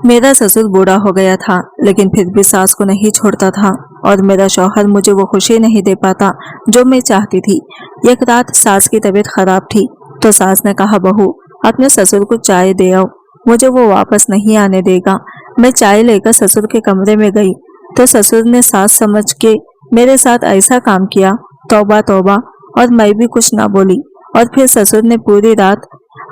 मेरा ससुर बूढ़ा हो गया था, लेकिन फिर भी सास को नहीं छोड़ता था और मेरा शौहर मुझे वो खुशी नहीं दे पाता जो मैं चाहती थी। एक रात सास की तबीयत खराब थी तो सास ने कहा, बहू अपने ससुर को चाय दे आओ, मुझे वो वापस नहीं आने देगा। मैं चाय लेकर ससुर के कमरे में गई तो ससुर ने सास समझ के मेरे साथ ऐसा काम किया, तौबा तौबा। और मैं भी कुछ ना बोली। और फिर ससुर ने पूरी रात,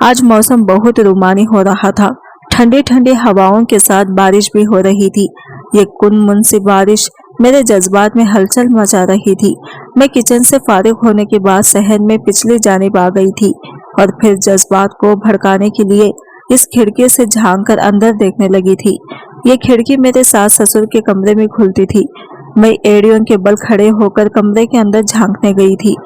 आज मौसम बहुत रूमानी हो रहा था, ठंडी ठंडी हवाओं के साथ बारिश भी हो रही थी। ये कुनमुन सी बारिश मेरे जज्बात में हलचल मचा रही थी। मैं किचन से फारिग होने के बाद सहन में पिछली जानिब आ गई थी और फिर जज्बात को भड़काने के लिए इस खिड़की से झांक कर अंदर देखने लगी थी। ये खिड़की मेरे सास ससुर के कमरे में खुलती थी। मैं एड़ियों के बल खड़े होकर कमरे के अंदर झांकने गई थी।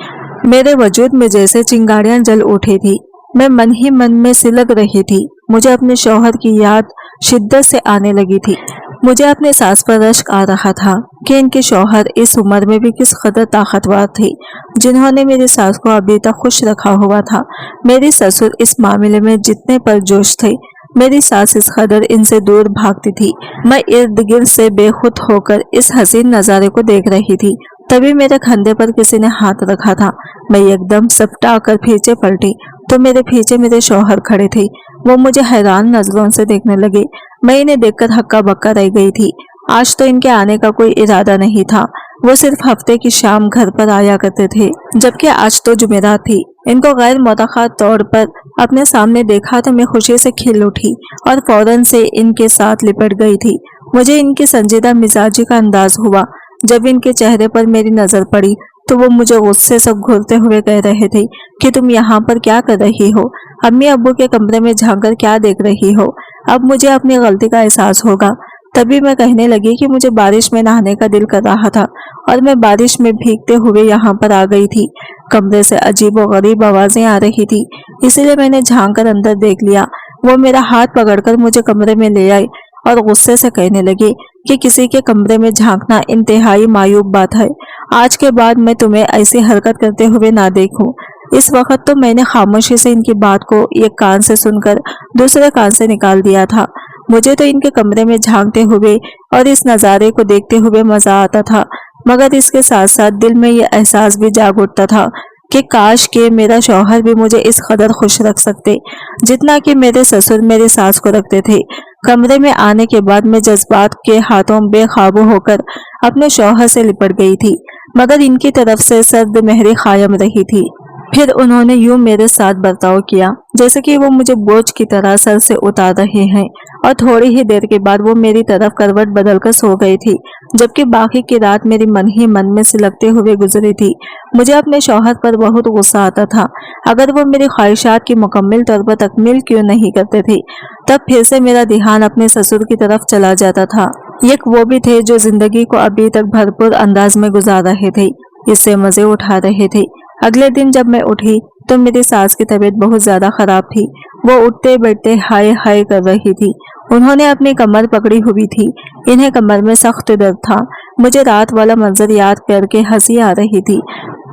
मेरे वजूद में जैसे चिंगारियां जल उठी थी। मैं मन ही मन में सिलक रही थी। मुझे अपने शौहर की याद शिद्दत से आने लगी थी। मुझे अपने सास पर रश्क आ रहा था कि इनके शौहर इस उम्र में भी किस कदर ताकतवर थे, जिन्होंने मेरी सास को अभी तक खुश रखा हुआ था। मेरी ससुर इस मामले में जितने परजोश थे, मेरी सास इस कदर इनसे दूर भागती थी। मैं इर्द गिर्द से बेखुद होकर इस हसीन नजारे को देख रही थी। तभी मेरे कंधे पर किसी ने हाथ रखा था। मैं एकदम सपटा कर पीछे पलटी तो मेरे पीछे मेरे शौहर खड़े थे। वो मुझे हैरान नजरों से देखने लगे। मैं इन्हें देखकर हक्का बक्का रह गई थी। आज तो इनके आने का कोई इरादा नहीं था। वो सिर्फ हफ्ते की शाम घर पर आया करते थे, जबकि आज तो जुमेरात थी। इनको गैर मुतख्खा तौर पर अपने सामने देखा तो मैं खुशी से खिल उठी और फौरन से इनके साथ लिपट गई थी। मुझे इनकी संजीदा मिजाजी का अंदाज हुआ। जब इनके चेहरे पर मेरी नजर पड़ी तो वो मुझे गुस्से से घूरते हुए कह रहे थे कि तुम यहाँ पर क्या कर रही हो, अम्मी अब्बू के कमरे में झांककर क्या देख रही हो। अब मुझे अपनी गलती का एहसास होगा। तभी मैं कहने लगी कि मुझे बारिश में नहाने का दिल कर रहा था और मैं बारिश में भीगते हुए यहाँ पर आ गई थी। कमरे से अजीब और गरीब आवाजें आ रही थी, इसीलिए मैंने झांक कर अंदर देख लिया। वो मेरा हाथ पकड़कर मुझे कमरे में ले आए और गुस्से से कहने लगे कि किसी के कमरे में झांकना इंतहाई मायूब बात है। आज के बाद मैं तुम्हें ऐसी हरकत करते हुए ना देखूं। इस वक्त तो मैंने खामोशी से इनकी बात को एक कान से सुनकर दूसरे कान से निकाल दिया था। मुझे तो इनके कमरे में झांकते हुए और इस नज़ारे को देखते हुए मजा आता था, मगर इसके साथ साथ दिल में ये एहसास भी जाग उठता था कि काश के मेरा शौहर भी मुझे इस कदर खुश रख सकते जितना कि मेरे ससुर मेरी सास को रखते थे। कमरे में आने के बाद मैं जज्बात के हाथों बेकाबू होकर अपने शौहर से लिपट गई थी, मगर इनकी तरफ से सर्द मेहरी कायम रही थी। फिर उन्होंने यूं मेरे साथ बर्ताव किया जैसे कि वो मुझे बोझ की तरह सर से उतार रहे हैं, और थोड़ी ही देर के बाद वो मेरी तरफ करवट बदलकर सो गई थी, जबकि बाकी की रात मेरी मन ही मन में सिलकते हुए गुजरी थी। मुझे अपने शौहर पर बहुत गुस्सा आता था। अगर वो मेरी ख्वाहिशात की मुकम्मल तौर पर तकमील क्यों नहीं करते थे, तब फिर से मेरा ध्यान अपने ससुर की तरफ चला जाता था। एक वो भी थे जो जिंदगी को अभी तक भरपूर अंदाज में गुजार रहे थे, इससे मजे उठा रहे थे। अगले दिन जब मैं उठी तो मेरी सास की तबीयत बहुत ज्यादा खराब थी। वो उठते बैठते हाय हाय कर रही थी। उन्होंने अपनी कमर पकड़ी हुई थी। इन्हें कमर में सख्त दर्द था। मुझे रात वाला मंजर याद करके हंसी आ रही थी,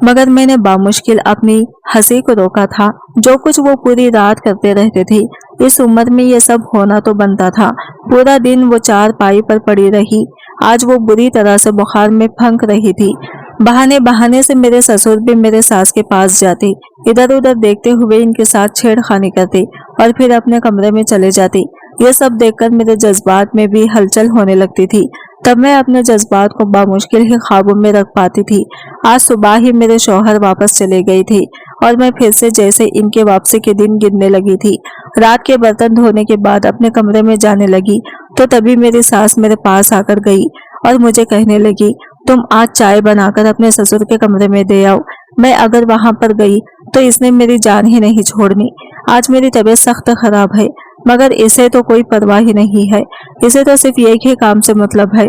मगर मैंने बामुश्किल अपनी हंसी को रोका था। जो कुछ वो पूरी रात करते रहते थे, इस उम्र में ये सब होना तो बनता था। पूरा दिन वो चारपाई पर पड़ी रही। आज वो बुरी तरह से बुखार में फंक रही थी। बहाने बहाने से मेरे ससुर भी मेरे सास के पास जाते, इधर उधर देखते हुए इनके साथ छेड़खानी करते और फिर अपने कमरे में चले जाते। ये सब देखकर मेरे जज्बात में भी हलचल होने लगती थी। तब मैं अपने जज्बात को बामुश्किल ही काबू में रख पाती थी। आज सुबह ही मेरे शौहर वापस चले गए थे और मैं फिर से जैसे इनके वापसी के दिन गिनने लगी थी। रात के बर्तन धोने के बाद अपने कमरे में जाने लगी तो तभी मेरी सास मेरे पास आकर गई और मुझे कहने लगी, तुम आज चाय बनाकर अपने ससुर के कमरे में दे आओ। मैं अगर वहां पर गई तो इसने मेरी जान ही नहीं छोड़नी। आज मेरी तबीयत सख्त खराब है, मगर इसे तो कोई परवाह ही नहीं है। इसे तो सिर्फ एक ही काम से मतलब है।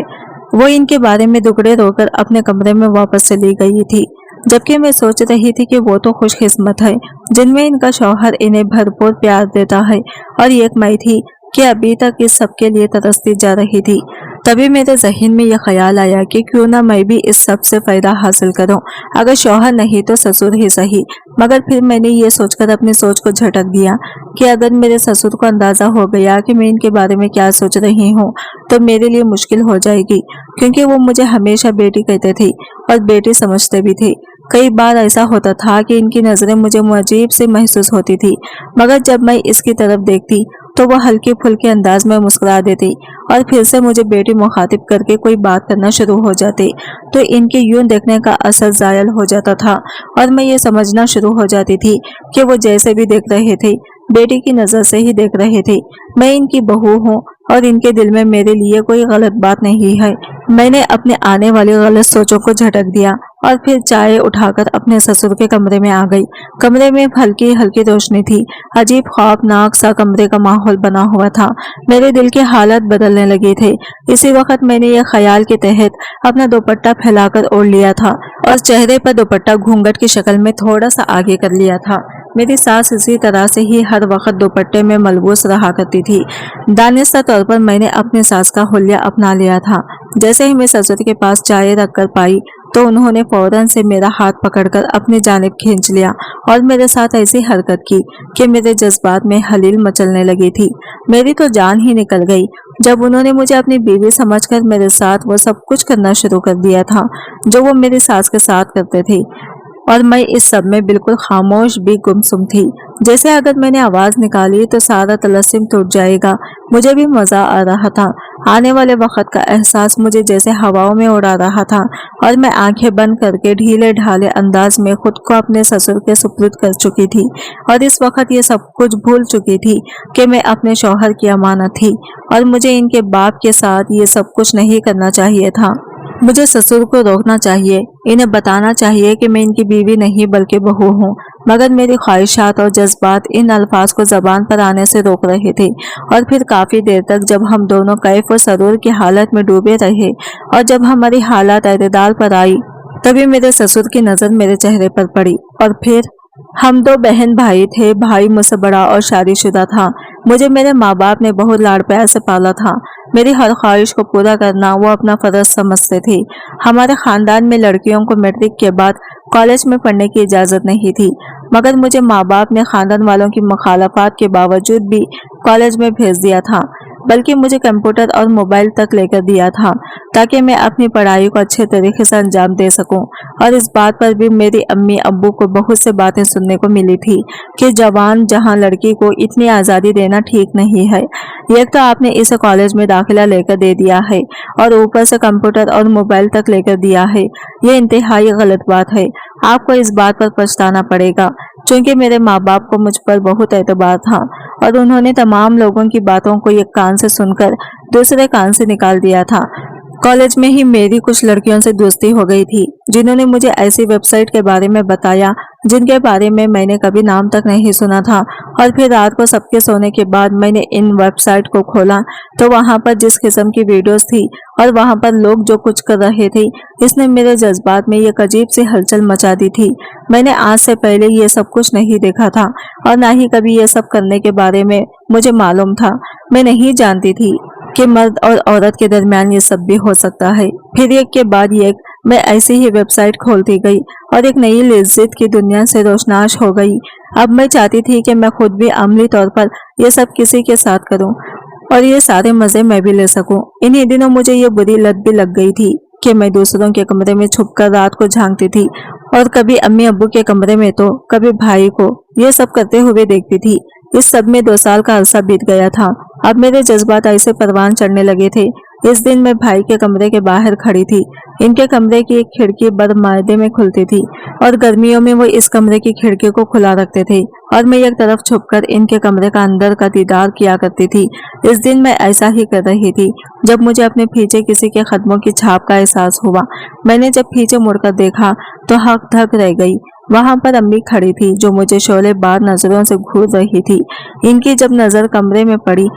वो इनके बारे में दुखड़े रोकर अपने कमरे में वापस चली गई थी, जबकि मैं सोच रही थी कि वो तो खुशकिस्मत है जिनमें इनका शौहर इन्हें भरपूर प्यार देता है, और एक मैं थी कि अभी तक इस सब के लिए तरसती जा रही थी। तभी मेरे जहन में यह ख्याल आया कि क्यों ना मैं भी इस सब से फायदा हासिल करूं, अगर शौहर नहीं तो ससुर ही सही। मगर फिर मैंने ये सोचकर अपनी सोच को झटक दिया कि अगर मेरे ससुर को अंदाजा हो गया कि मैं इनके बारे में क्या सोच रही हूँ तो मेरे लिए मुश्किल हो जाएगी, क्योंकि वो मुझे हमेशा बेटी कहते थे और बेटी समझते भी थे। कई बार ऐसा होता था कि इनकी नजरें मुझे अजीब सी महसूस होती थी, मगर जब मैं इसकी तरफ देखती तो वह हल्के फुल्के अंदाज में मुस्कुरा देती और फिर से मुझे बेटी मुखातिब करके कोई बात करना शुरू हो जाती। तो इनके यूं देखने का असर जायल हो जाता था और मैं ये समझना शुरू हो जाती थी कि वो जैसे भी देख रहे थे बेटी की नजर से ही देख रहे थे। मैं इनकी बहू हूँ और इनके दिल में मेरे लिए कोई गलत बात नहीं है। मैंने अपने आने वाली गलत सोचों को झटक दिया और फिर चाय उठाकर अपने ससुर के कमरे में आ गई। कमरे में हल्की हल्की रोशनी थी, अजीब खौफनाक सा कमरे का माहौल बना हुआ था। मेरे दिल के हालात बदलने लगे थे। इसी वक्त मैंने यह ख्याल के तहत अपना दुपट्टा फैलाकर ओढ़ लिया था और चेहरे पर दुपट्टा घूंघट की शक्ल में थोड़ा सा आगे कर लिया था। मेरी सास इसी तरह से ही हर वक्त दुपट्टे में मलबूस रहा करती थी। दानिस्ता तौर पर मैंने अपनी सास का हुलिया अपना लिया था। जैसे ही मैं ससुर के पास चाय रखकर पाई तो उन्होंने फौरन से मेरा हाथ पकड़कर अपनी जानिब खींच लिया और मेरे साथ ऐसी हरकत की कि मेरे जज्बात में हलील मचलने लगी थी। मेरी तो जान ही निकल गई जब उन्होंने मुझे अपनी बीवी समझकर मेरे साथ वो सब कुछ करना शुरू कर दिया था जो वो मेरी सास के साथ करते थे, और मैं इस सब में बिल्कुल खामोश भी गुमसुम थी। जैसे अगर मैंने आवाज निकाली तो सारा तलस्सुम टूट जाएगा। मुझे भी मजा आ रहा था। आने वाले वक्त का एहसास मुझे जैसे हवाओं में उड़ा रहा था और मैं आंखें बंद करके ढीले ढाले अंदाज में खुद को अपने ससुर के सुपुर्द कर चुकी थी और इस वक्त ये सब कुछ भूल चुकी थी कि मैं अपने शौहर की अमानत थी और मुझे इनके बाप के साथ ये सब कुछ नहीं करना चाहिए था। मुझे ससुर को रोकना चाहिए, इन्हें बताना चाहिए कि मैं इनकी बीवी नहीं बल्कि बहू हूँ। मगर मेरी ख्वाहिशात और जज्बात इन अल्फाज को जबान पर आने से रोक रहे थे और फिर काफी देर तक जब हम दोनों कैफ और सरूर की हालत में डूबे रहे और जब हमारी हालत एतदाल पर आई तभी मेरे ससुर की नजर मेरे चेहरे पर पड़ी। और फिर हम दो बहन भाई थे। भाई मुझसे बड़ा और शादीशुदा था। मुझे मेरे माँ बाप ने बहुत लाड़ प्यार से पाला था। मेरी हर ख्वाहिश को पूरा करना वो अपना फर्ज समझते थे। हमारे खानदान में लड़कियों को मैट्रिक के बाद कॉलेज में पढ़ने की इजाज़त नहीं थी, मगर मुझे माँ बाप ने खानदान वालों की मुखालफात के बावजूद भी कॉलेज में भेज दिया था, बल्कि मुझे कंप्यूटर और मोबाइल तक लेकर दिया था ताकि मैं अपनी पढ़ाई को अच्छे तरीके से अंजाम दे सकूं। और इस बात पर भी मेरी अम्मी अब्बू को बहुत से बातें सुनने को मिली थी कि जवान जहां लड़की को इतनी आज़ादी देना ठीक नहीं है। एक तो आपने इसे कॉलेज में दाखिला लेकर दे दिया है और ऊपर से कंप्यूटर और मोबाइल तक लेकर दिया है। ये इंतहाई गलत बात है। आपको इस बात पर पछताना पड़ेगा। चूंकि मेरे माँ बाप को मुझ पर बहुत एतबार था और उन्होंने तमाम लोगों की बातों को एक कान से सुनकर दूसरे कान से निकाल दिया था। कॉलेज में ही मेरी कुछ लड़कियों से दोस्ती हो गई थी जिन्होंने मुझे ऐसी वेबसाइट के बारे में बताया जिनके बारे में मैंने कभी नाम तक नहीं सुना था। और फिर रात को सबके सोने के बाद मैंने इन वेबसाइट को खोला तो वहां पर जिस किस्म की वीडियोस थी और वहां पर लोग जो कुछ कर रहे थे, इसने मेरे जज्बात में एक अजीब सी हलचल मचा दी थी। मैंने आज से पहले ये सब कुछ नहीं देखा था और ना ही कभी ये सब करने के बारे में मुझे मालूम था। मैं नहीं जानती थी कि मर्द और औरत के दरमियान ये सब भी हो सकता है। फिर एक के बाद एक मैं ऐसी ही वेबसाइट खोलती गई और एक नई लज्जत की दुनिया से रोशनास हो गई। अब मैं चाहती थी कि मैं खुद भी अमली तौर पर ये सब किसी के साथ करूं और ये सारे मजे मैं भी ले सकूं। इन्हीं दिनों मुझे ये बुरी लत भी लग गई थी कि मैं दूसरों के कमरे में छुपकर रात को झांकती थी और कभी अम्मी अब्बू के कमरे में तो कभी भाई को ये सब करते हुए देखती थी। इस सब में 2 साल का अरसा बीत गया था। अब मेरे जज्बात ऐसे परवान चढ़ने लगे थे। इस दिन मैं भाई के कमरे के बाहर खड़ी थी। इनके कमरे की एक खिड़की बरमादे में खुलती थी और गर्मियों में वो इस कमरे की खिड़की को खुला रखते थे और मैं एक तरफ छुपकर इनके कमरे का अंदर का दीदार किया करती थी। इस दिन मैं ऐसा ही कर रही थी जब मुझे अपने पीछे किसी के कदमों की छाप का एहसास हुआ। मैंने जब पीछे मुड़कर देखा तो हक धक रह गई। वहां पर अम्मी खड़ी थी जो मुझे शोले बार नजरों से घूर रही थी। इनकी जब नजर कमरे में पड़ी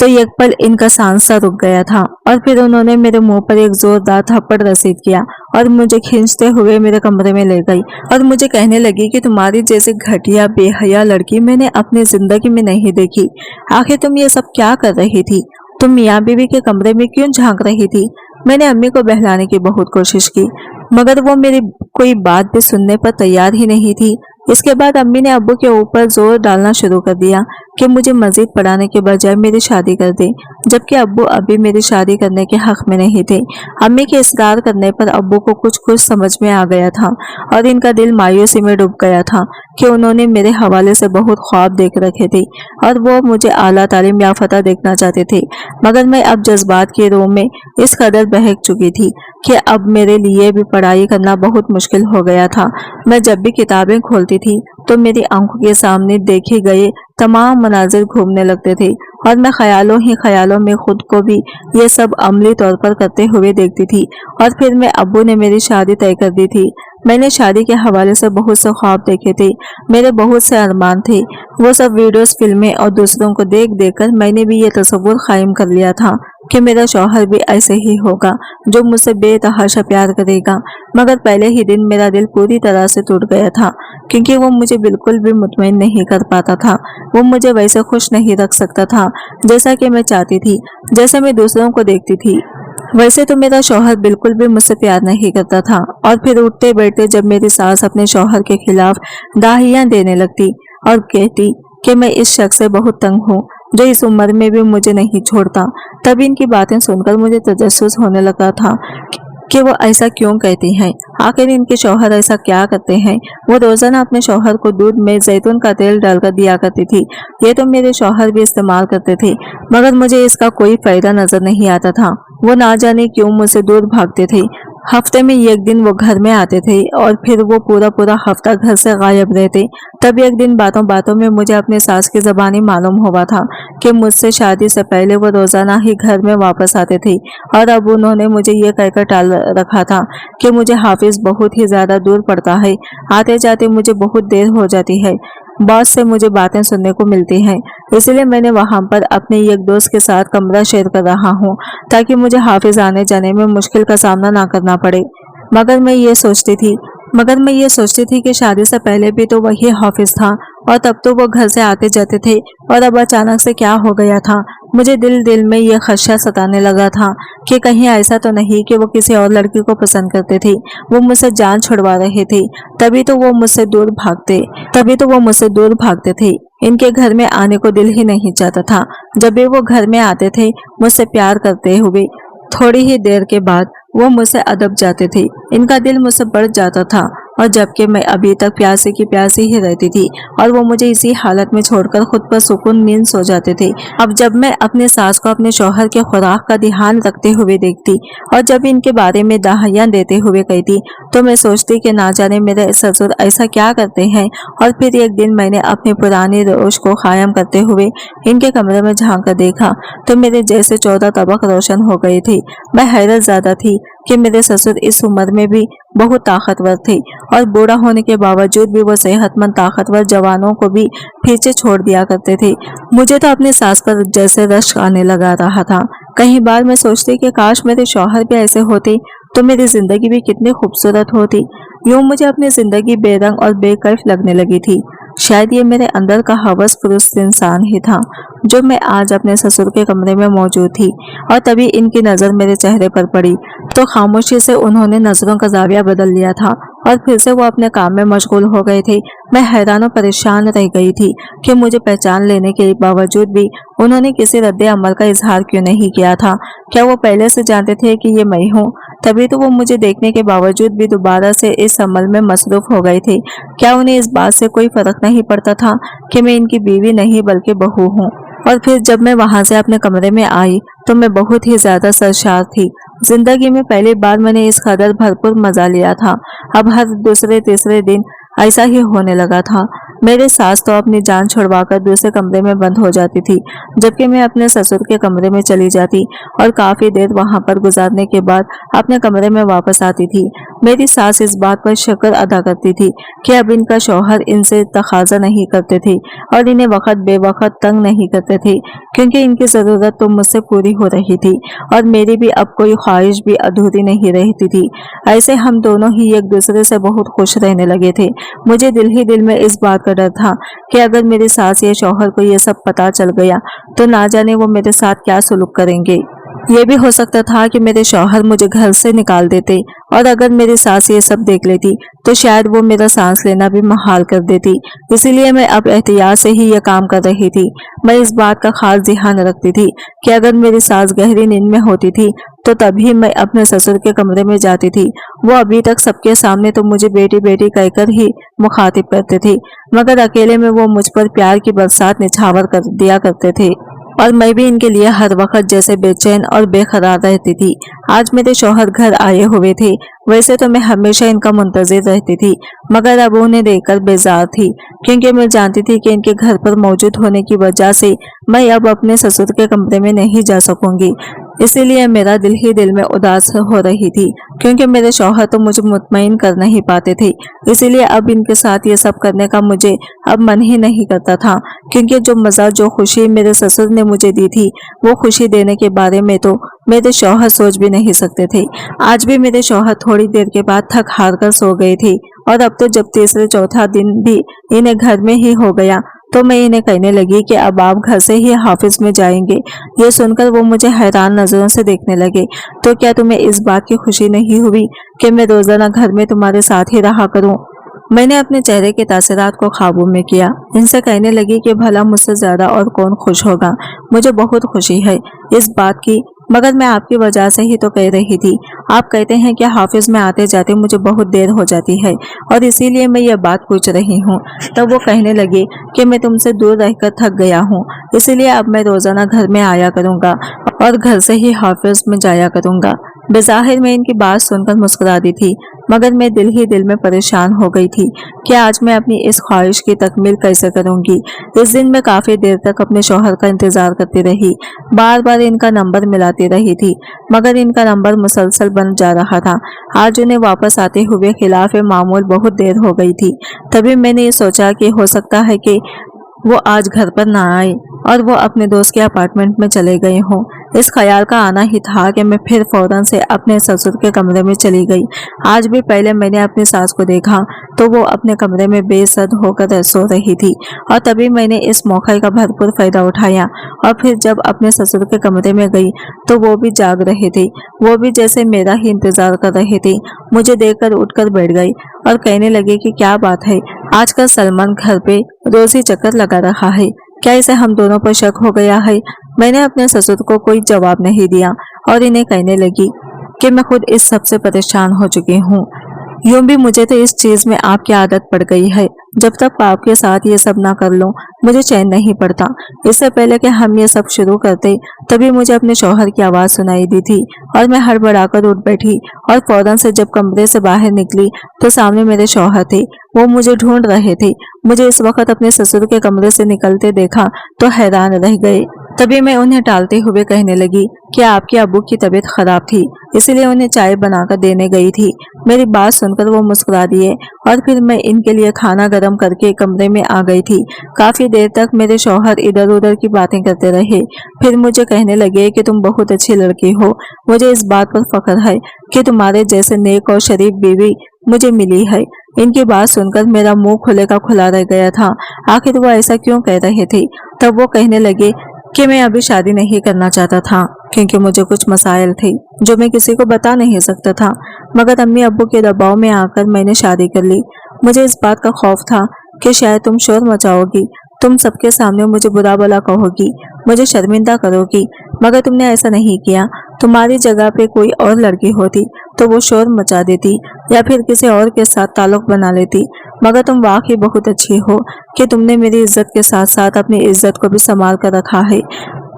तो एक पल इनका सांसा रुक गया था और फिर उन्होंने मेरे मुंह पर एक जोरदार थप्पड़ रसीद किया और मुझे खींचते हुए मेरे कमरे में ले गई और मुझे कहने लगी कि तुम्हारी जैसी घटिया बेहया लड़की मैंने अपनी जिंदगी में नहीं देखी। आखिर तुम ये सब क्या कर रही थी? तुम मियाँ बीवी के कमरे में क्यों झांक रही थी? मैंने अम्मी को बहलाने की बहुत कोशिश की, मगर वो मेरी कोई बात भी सुनने पर तैयार ही नहीं थी। इसके बाद अम्मी ने अब्बू के ऊपर जोर डालना शुरू कर दिया कि मुझे मजीद पढ़ाने के बजाय मेरी शादी कर दे, जबकि अब्बू अभी मेरी शादी करने के हक में नहीं थे। अम्मी के इसरार करने पर अब्बू को कुछ कुछ समझ में आ गया था और इनका दिल मायूसी में डूब गया था कि उन्होंने मेरे हवाले से बहुत ख्वाब देख रखे थे और वो मुझे आला तालीम याफ्ता देखना चाहते थे। मगर मैं अब जज्बात के रोम में इस कदर बहक चुकी थी कि अब मेरे लिए भी पढ़ाई करना बहुत मुश्किल हो गया था। मैं जब भी किताबें खोलती थी तो मेरी आंखों के सामने देखे गए तमाम मनाजिर घूमने लगते थे और मैं ख्यालों ही ख्यालों में खुद को भी ये सब अमली तौर पर करते हुए देखती थी। और फिर मैं अब्बू ने मेरी शादी तय कर दी थी। मैंने शादी के हवाले से बहुत से ख्वाब देखे थे, मेरे बहुत से अरमान थे। वो सब वीडियोस, फिल्में और दूसरों को देख देख कर मैंने भी ये तसव्वुर कायम कर लिया था कि मेरा शौहर भी ऐसे ही होगा जो मुझसे बेतहाशा प्यार करेगा। मगर पहले ही दिन मेरा दिल पूरी तरह से टूट गया था, क्योंकि वो मुझे बिल्कुल भी मुतमईन नहीं कर पाता था। वो मुझे वैसे खुश नहीं रख सकता था जैसा कि मैं चाहती थी, जैसे मैं दूसरों को देखती थी। वैसे तो मेरा शौहर बिल्कुल भी मुझसे प्यार नहीं करता था। और फिर उठते बैठते जब मेरी सास अपने शौहर के खिलाफ दाहियां देने लगती और कहती कि मैं इस शख्स से बहुत तंग हूँ जो इस उम्र में भी मुझे नहीं छोड़ता, तब इनकी बातें सुनकर मुझे तजस्सुस होने लगा था कि वो ऐसा क्यों कहती हैं। आखिर इनके शौहर ऐसा क्या करते हैं? वो रोजाना अपने शौहर को दूध में जैतून का तेल डालकर दिया करती थी। ये तो मेरे शौहर भी इस्तेमाल करते थे, मगर मुझे इसका कोई फायदा नजर नहीं आता था। वो ना जाने क्यों मुझसे दूर भागते थे। हफ्ते में एक दिन वो घर में आते थे और फिर वो पूरा पूरा हफ्ता घर से गायब रहते। तब एक दिन बातों बातों में मुझे अपने सास की ज़बानी मालूम हुआ था कि मुझसे शादी से पहले वो रोजाना ही घर में वापस आते थे और अब उन्होंने मुझे ये कहकर टाल रखा था कि मुझे हाफिज बहुत ही ज्यादा दूर पड़ता है, आते जाते मुझे बहुत देर हो जाती है, बॉस से मुझे बातें सुनने को मिलती हैं। इसलिए मैंने वहां पर अपने एक दोस्त के साथ कमरा शेयर कर रहा हूँ ताकि मुझे हाफिज आने जाने में मुश्किल का सामना ना करना पड़े। मगर मैं ये सोचती थी कि शादी से पहले भी तो वही हाफिज था और तब तो वो घर से आते जाते थे, और अब अचानक से क्या हो गया था? मुझे दिल में ये खदशा सताने लगा था कि कहीं ऐसा तो नहीं कि वो किसी और लड़की को पसंद करते थे, वो मुझसे जान छुड़वा रहे थे, तभी तो वो मुझसे दूर भागते थे। इनके घर में आने को दिल ही नहीं चाहता था। जब भी वो घर में आते थे मुझसे प्यार करते हुए, थोड़ी ही देर के बाद वो मुझसे अदब जाते थे। इनका दिल मुझसे बढ़ जाता था, और जबकि मैं अभी तक प्यासी की प्यासी ही रहती थी और वो मुझे इसी हालत में छोड़कर खुद पर सुकून नींद सो जाते थे। अब जब मैं अपने सास को अपने शौहर के खुराक का ध्यान रखते हुए देखती और जब इनके बारे में दाहियां देते हुए कहती, तो मैं सोचती कि ना जाने मेरे ससुर ऐसा क्या करते हैं। और फिर एक दिन मैंने अपनी पुरानी रोश को कायम करते हुए इनके कमरे में झांक कर देखा तो मेरे जैसे 14 तबक रोशन हो गए थे। मैं हैरत ज़्यादा थी कि मेरे ससुर इस उम्र में भी बहुत ताकतवर थे और बूढ़ा होने के बावजूद भी वो सेहतमंद ताकतवर जवानों को भी पीछे छोड़ दिया करते थे। मुझे तो अपनी सास पर जैसे रश्क आने लगा रहा था। कई बार मैं सोचती कि काश मेरे शौहर भी ऐसे होते तो मेरी जिंदगी भी कितनी खूबसूरत होती। यूं मुझे अपनी जिंदगी बेरंग और बेकैफ लगने लगी थी। शायद ये मेरे अंदर का हवस पुरुष इंसान ही था जो मैं आज अपने ससुर के कमरे में मौजूद थी। और तभी इनकी नज़र मेरे चेहरे पर पड़ी तो खामोशी से उन्होंने नज़रों का जाविया बदल लिया था और फिर से वो अपने काम में मशगूल हो गए थे। मैं हैरान और परेशान रह गई थी कि मुझे पहचान लेने के बावजूद भी उन्होंने किसी रद्दे अमल का इजहार क्यों नहीं किया था। क्या वो पहले से जानते थे कि ये मैं हूँ? तभी तो वो मुझे देखने के बावजूद भी दोबारा से इस अमल में मसरूफ हो गए थे। क्या उन्हें इस बात से कोई फर्क नहीं पड़ता था कि मैं इनकी बीवी नहीं बल्कि बहू हूँ? और फिर जब मैं वहां से अपने कमरे में आई तो मैं बहुत ही ज्यादा सरशार थी। जिंदगी में पहली बार मैंने इस कदर भरपूर मजा लिया था। अब हर दूसरे तीसरे दिन ऐसा ही होने लगा था। मेरी सास तो अपनी जान छुड़वाकर दूसरे कमरे में बंद हो जाती थी, जबकि मैं अपने ससुर के कमरे में चली जाती और काफी देर वहां पर गुजारने के बाद अपने कमरे में वापस आती थी। मेरी सास इस बात पर शुक्र अदा करती थी कि अब इनका शौहर इनसे तकाजा नहीं करते थे और इन्हें वक्त बेवक्त तंग नहीं करते थे, क्योंकि इनकी जरूरत तो मुझसे पूरी हो रही थी और मेरी भी अब कोई ख्वाहिश भी अधूरी नहीं रहती थी। ऐसे हम दोनों ही एक दूसरे से बहुत खुश रहने लगे थे। मुझे दिल ही दिल में इस बात का डर था कि अगर मेरी सास या शौहर को ये सब पता चल गया तो ना जाने वो मेरे साथ क्या सुलूक करेंगे। ये भी हो सकता था कि मेरे शौहर मुझे घर से निकाल देते और अगर मेरी सास ये सब देख लेती तो शायद वो मेरा सांस लेना भी मुहाल कर देती। इसीलिए मैं अब एहतियात से ही ये काम कर रही थी। मैं इस बात का खास ध्यान रखती थी कि अगर मेरी सास गहरी नींद में होती थी तो तभी मैं अपने ससुर के कमरे में जाती थी। वो अभी तक सबके सामने तो मुझे बेटी बेटी कहकर ही मुखातिब करते थे, मगर अकेले में वो मुझ पर प्यार की बरसात निछावर कर दिया करते थे और मैं भी इनके लिए हर वक्त जैसे बेचैन और बेकरार रहती थी। आज मेरे शौहर घर आए हुए थे। वैसे तो मैं हमेशा इनका मुंतजिर रहती थी, मगर अब उन्हें देखकर बेजार थी, क्योंकि मैं जानती थी कि इनके घर पर मौजूद होने की वजह से मैं अब अपने ससुर के कमरे में नहीं जा सकूंगी। इसीलिए मेरा दिल ही दिल में उदास हो रही थी, क्योंकि मेरे शौहर तो मुझे मुतमईन कर नहीं पाते थे। इसीलिए अब इनके साथ ये सब करने का मुझे अब मन ही नहीं करता था, क्योंकि जो मजा जो खुशी मेरे ससुर ने मुझे दी थी वो खुशी देने के बारे में तो मेरे शौहर सोच भी नहीं सकते थे। आज भी मेरे शौहर थोड़ी देर के बाद थक हार कर सो गए थे और अब तो जब तीसरे चौथा दिन भी इन्हें घर में ही हो गया तो मैं इन्हें कहने लगी कि अब आप घर से ही हाफिज में जाएंगे। ये सुनकर वो मुझे हैरान नजरों से देखने लगे। तो क्या तुम्हें इस बात की खुशी नहीं हुई कि मैं रोजाना घर में तुम्हारे साथ ही रहा करूं? मैंने अपने चेहरे के तासरात को काबू में किया। इनसे कहने लगी कि भला मुझसे ज्यादा और कौन खुश होगा। मुझे बहुत खुशी है इस बात की, मगर मैं आपकी वजह से ही तो कह रही थी। आप कहते हैं कि हाफिज में आते जाते मुझे बहुत देर हो जाती है और इसीलिए मैं ये बात पूछ रही हूँ। तब वो कहने लगे कि मैं तुमसे दूर रहकर थक गया हूँ, इसीलिए अब मैं रोजाना घर में आया करूँगा और घर से ही हाफिज में जाया करूँगा। बेज़ाहिर मैं इनकी बात सुनकर मुस्कुरा दी थी, मगर मैं दिल ही दिल में परेशान हो गई थी कि आज मैं अपनी इस ख्वाहिश की तकमील कैसे करूंगी। इस दिन मैं काफी देर तक अपने शौहर का इंतजार करती रही, बार बार इनका नंबर मिलाती रही थी, मगर इनका नंबर मुसलसल बंद जा रहा था। आज उन्हें वापस आते हुए खिलाफ मामूल बहुत देर हो गई थी। तभी मैंने ये सोचा कि हो सकता है कि वो आज घर पर ना आए और वो अपने दोस्त के अपार्टमेंट में चले गए हों। इस ख्याल का आना ही था कि मैं फिर फौरन से अपने ससुर के कमरे में चली गई। आज भी पहले मैंने अपनी सास को देखा तो वो अपने कमरे में बेसद होकर सो रही थी और तभी मैंने इस मौके का भरपूर फायदा उठाया और फिर जब अपने ससुर के कमरे में गई तो वो भी जाग रहे थे। वो भी जैसे मेरा ही इंतजार कर रहे थे। मुझे देखकर उठकर बैठ गई और कहने लगे कि क्या बात है, आजकल सलमान घर पे रोज ही चक्कर लगा रहा है, क्या इसे हम दोनों पर शक हो गया है? मैंने अपने ससुर को कोई जवाब नहीं दिया और इन्हें कहने लगी कि मैं खुद इस सब से परेशान हो चुकी हूँ। यूं भी मुझे तो इस चीज में आपकी आदत पड़ गई है। जब तक आपके साथ ये सब ना कर लो मुझे चैन नहीं पड़ता। इससे पहले कि हम ये सब शुरू करते तभी मुझे अपने शौहर की आवाज सुनाई दी थी और मैं हड़बड़ाकर उठ बैठी और फौरन से जब कमरे से बाहर निकली तो सामने मेरे शौहर थे। वो मुझे ढूंढ रहे थे। मुझे इस वक्त अपने ससुर के कमरे से निकलते देखा तो हैरान रह गए। तभी मैं उन्हें टालते हुए कहने लगी कि आपके अब्बू की तबीयत खराब थी, इसलिए उन्हें चाय बनाकर देने गई थी। मेरी बात सुनकर वो मुस्कुरा दिए और फिर मैं इनके लिए खाना गर्म करके कमरे में आ गई थी। काफी देर तक मेरे शौहर इधर उधर की बातें करते रहे। फिर मुझे कहने लगे कि तुम बहुत अच्छी लड़की हो। मुझे इस बात पर फख्र है कि तुम्हारे जैसे नेक और शरीफ बीवी मुझे मिली है। इनकी बात सुनकर मेरा मुंह खुले का खुला रह गया था। आखिर वो ऐसा क्यों कह रहे थे? तब वो कहने लगे कि मैं अभी शादी नहीं करना चाहता था क्योंकि मुझे कुछ मसाइल थे जो मैं किसी को बता नहीं सकता था, मगर अम्मी अब्बू के दबाव में आकर मैंने शादी कर ली। मुझे इस बात का खौफ था कि शायद तुम शोर मचाओगी, तुम सबके सामने मुझे बुरा भला कहोगी, मुझे शर्मिंदा करोगी, मगर तुमने ऐसा नहीं किया। तुम्हारी जगह पे कोई और लड़की होती तो वो शोर मचा देती या फिर किसी और के साथ ताल्लुक बना लेती, मगर तुम वाकई बहुत अच्छी हो कि तुमने मेरी इज्जत के साथ साथ अपनी इज्जत को भी संभाल कर रखा है।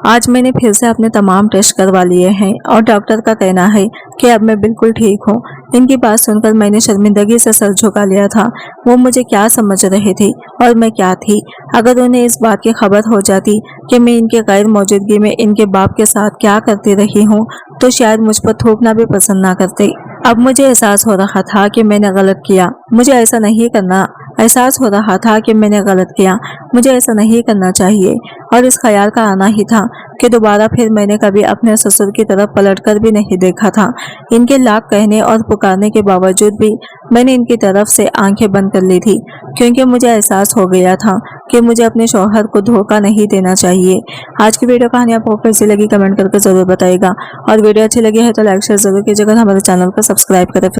आज मैंने फिर से अपने तमाम टेस्ट करवा लिए हैं और डॉक्टर का कहना है कि अब मैं बिल्कुल ठीक हूँ। इनकी बात सुनकर मैंने शर्मिंदगी से सर झुका लिया था। वो मुझे क्या समझ रहे थे और मैं क्या थी? अगर उन्हें इस बात की खबर हो जाती कि मैं इनके गैर मौजूदगी में इनके बाप के साथ क्या करती रही हूँ तो शायद मुझ पर थूकना भी पसंद ना करते। अब मुझे एहसास हो रहा था कि मैंने गलत किया, मुझे ऐसा नहीं करना। एहसास हो रहा था कि मैंने गलत किया, मुझे ऐसा नहीं करना चाहिए और इस ख्याल का आना ही था कि दोबारा फिर मैंने कभी अपने ससुर की तरफ पलटकर भी नहीं देखा था। इनके लाख कहने और पुकारने के बावजूद भी मैंने इनकी तरफ से आंखें बंद कर ली थी, क्योंकि मुझे एहसास हो गया था कि मुझे अपने शौहर को धोखा नहीं देना चाहिए। आज की वीडियो कहानी आपको कैसी लगी कमेंट करके जरूर बताइएगा, और वीडियो अच्छी लगी है तो लाइक शेयर जरूर कीजिएगा, हमारे चैनल को सब्सक्राइब करें।